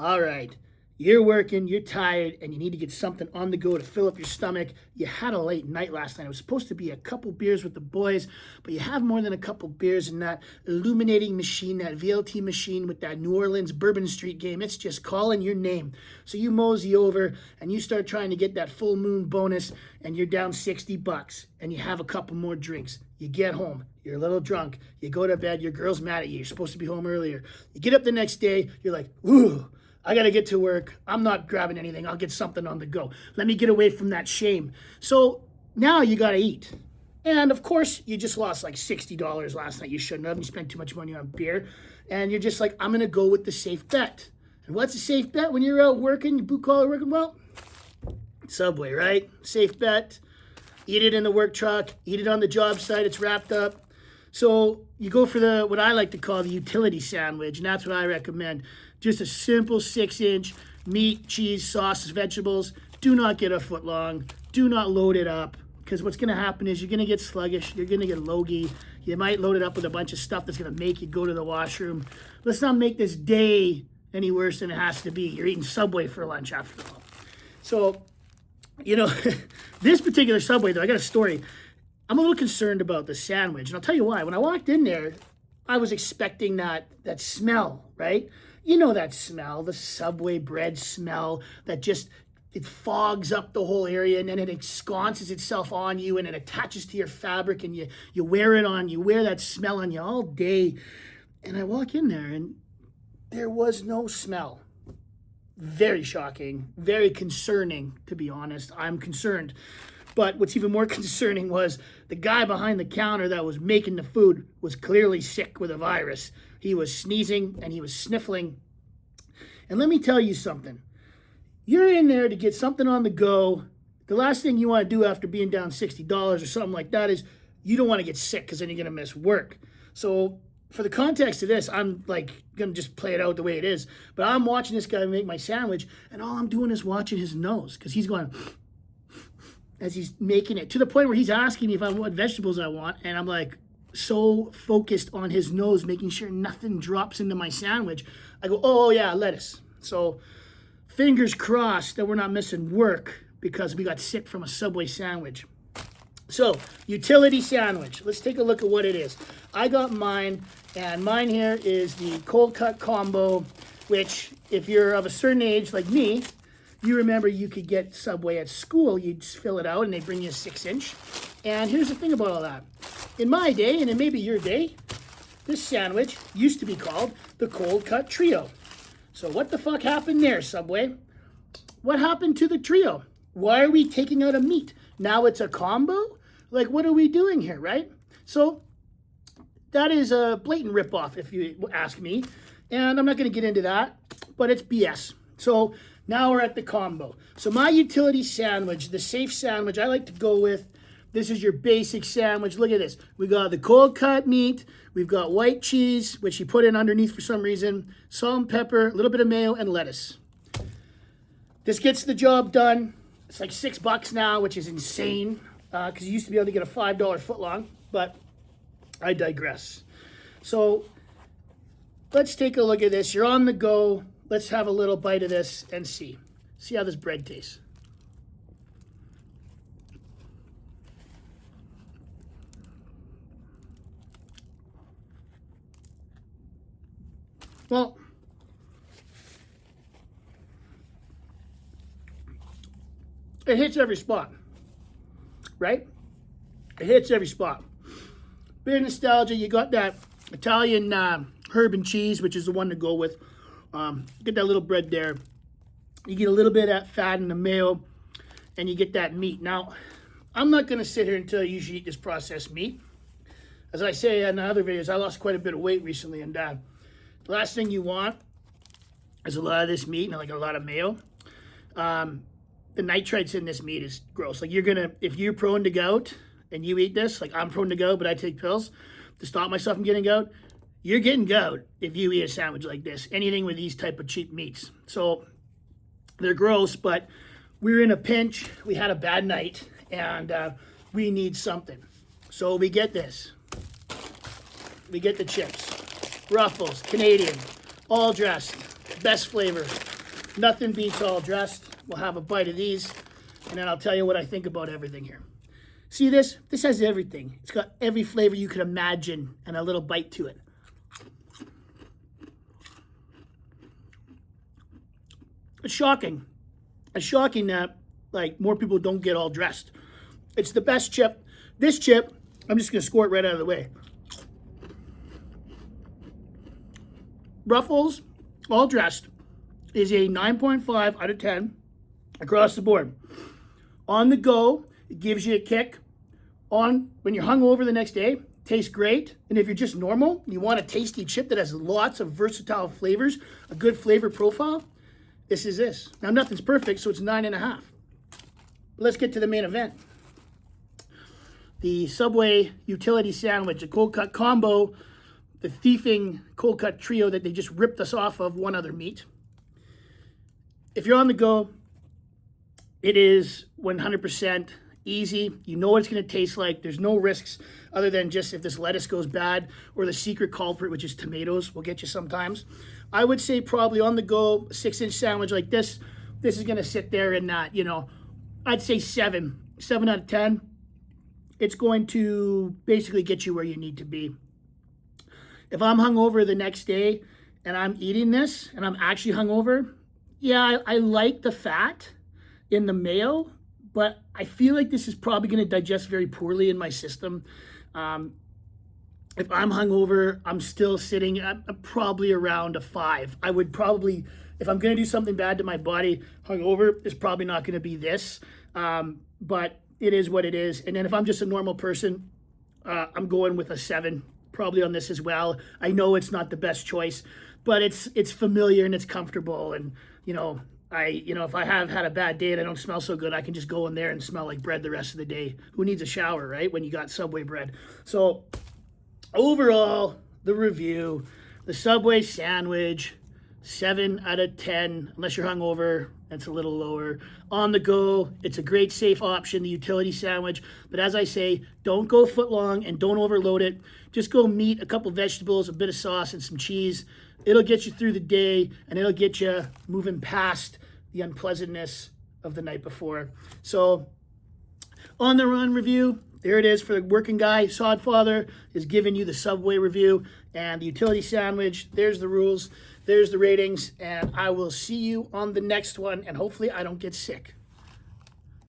All right. You're working, you're tired, and you need to get something on the go to fill up your stomach. You had a late night last night. It was supposed to be a couple beers with the boys, but you have more than a couple beers in that illuminating machine, that VLT machine with that New Orleans Bourbon Street game. It's just calling your name. So you mosey over and you start trying to get that full moon bonus, and you're down $60, and you have a couple more drinks. You get home, you're a little drunk, you go to bed, your girl's mad at you, you're supposed to be home earlier. You get up the next day, you're like, ooh, I got to get to work. I'm not grabbing anything. I'll get something on the go. Let me get away from that shame. So now you got to eat. And of course, you just lost like $60 last night. You shouldn't have. You spent too much money on beer. And you're just like, I'm going to go with the safe bet. And what's a safe bet when you're out working, you blue collar working? Well, Subway, right? Safe bet. Eat it in the work truck. Eat it on the job site. It's wrapped up. So you go for the what I like to call the utility sandwich, and that's what I recommend. Just a simple 6-inch meat, cheese, sauces, vegetables. Do not get a foot long. Do not load it up, because what's going to happen is you're going to get sluggish. You're going to get logy. You might load it up with a bunch of stuff that's going to make you go to the washroom. Let's not make this day any worse than it has to be. You're eating Subway for lunch after all. So, this particular Subway, though, I got a story. I'm a little concerned about the sandwich, and I'll tell you why. When I walked in there, I was expecting that smell, right? You know that smell, the Subway bread smell that just, it fogs up the whole area, and then it ensconces itself on you, and it attaches to your fabric, and you wear it on, you wear that smell on you all day. And I walk in there, and there was no smell. Very shocking, very concerning, to be honest. I'm concerned. But what's even more concerning was the guy behind the counter that was making the food was clearly sick with a virus. He was sneezing and he was sniffling. And let me tell you something. You're in there to get something on the go. The last thing you want to do after being down $60 or something like that is you don't want to get sick, because then you're going to miss work. So for the context of this, I'm like going to just play it out the way it is. But I'm watching this guy make my sandwich, and all I'm doing is watching his nose, because he's going as he's making it, to the point where he's asking me what vegetables I want, and I'm like so focused on his nose, making sure nothing drops into my sandwich. I go, oh yeah, lettuce. So fingers crossed that we're not missing work because we got sick from a Subway sandwich. So utility sandwich, let's take a look at what it is. I got mine, and mine here is the cold cut combo, which if you're of a certain age like me, you remember you could get Subway at school. You'd fill it out and they bring you a 6-inch. And here's the thing about all that. In my day, and it may be your day, this sandwich used to be called the Cold Cut Trio. So what the fuck happened there, Subway? What happened to the trio? Why are we taking out a meat? Now it's a combo? Like, what are we doing here, right? So that is a blatant ripoff, if you ask me. And I'm not going to get into that, but it's BS. So now we're at the combo. So my utility sandwich, the safe sandwich I like to go with, this is your basic sandwich. Look at this. We got the cold cut meat. We've got white cheese, which you put in underneath for some reason, salt and pepper, a little bit of mayo, and lettuce. This gets the job done. It's like $6 now, which is insane, because you used to be able to get a $5 footlong, but I digress. So let's take a look at this. You're on the go. Let's have a little bite of this and see how this bread tastes. Well, it hits every spot, right? It hits every spot. Bit of nostalgia. You got that Italian herb and cheese, which is the one to go with. Get that little bread there. You get a little bit of that fat in the mayo, and you get that meat. Now, I'm not going to sit here and tell you you should eat this processed meat. As I say in other videos, I lost quite a bit of weight recently, and the last thing you want is a lot of this meat and like a lot of mayo. The nitrites in this meat is gross. Like, if you're prone to gout and you eat this, like I'm prone to gout, but I take pills to stop myself from getting gout. You're getting gout if you eat a sandwich like this, anything with these type of cheap meats. So they're gross, but we're in a pinch. We had a bad night, and we need something. So we get this. We get the chips. Ruffles, Canadian, all dressed. best flavor. Nothing beats all dressed. We'll have a bite of these, and then I'll tell you what I think about everything here. See this? This has everything. It's got every flavor you could imagine and a little bite to it. It's shocking. It's shocking that like more people don't get all dressed. It's the best chip. This chip, I'm just going to score it right out of the way. Ruffles, all dressed, is a 9.5 out of 10 across the board. On the go, it gives you a kick. On when you're hungover the next day, tastes great. And if you're just normal, you want a tasty chip that has lots of versatile flavors, a good flavor profile, this is this. Now, nothing's perfect, so it's 9.5. Let's get to the main event. The Subway Utility Sandwich, a cold cut combo, the thieving cold cut trio that they just ripped us off of one other meat. If you're on the go, it is 100% easy. You know what it's going to taste like. There's no risks other than just if this lettuce goes bad or the secret culprit, which is tomatoes, will get you sometimes. I would say probably on the go, a 6-inch sandwich like this is going to sit there in that, I'd say 7 out of 10. It's going to basically get you where you need to be. If I'm hungover the next day and I'm eating this and I'm actually hungover, yeah, I like the fat in the mayo, but I feel like this is probably going to digest very poorly in my system. If I'm hungover, I'm still sitting at probably around a 5. I would probably, if I'm going to do something bad to my body, hungover is probably not going to be this. But it is what it is. And then if I'm just a normal person, I'm going with a 7, probably on this as well. I know it's not the best choice, but it's familiar and it's comfortable. And, if I have had a bad day and I don't smell so good, I can just go in there and smell like bread the rest of the day. Who needs a shower, right? When you got Subway bread. So overall, the review, the Subway sandwich, 7 out of 10, unless you're hungover, that's a little lower. On the go, it's a great safe option, the utility sandwich. But as I say, don't go foot long and don't overload it. Just go meat, a couple vegetables, a bit of sauce, and some cheese. It'll get you through the day, and it'll get you moving past the unpleasantness of the night before. So, on the run review, there it is for the working guy. Sodfather is giving you the Subway review and the utility sandwich. There's the rules. There's the ratings. And I will see you on the next one. And hopefully I don't get sick.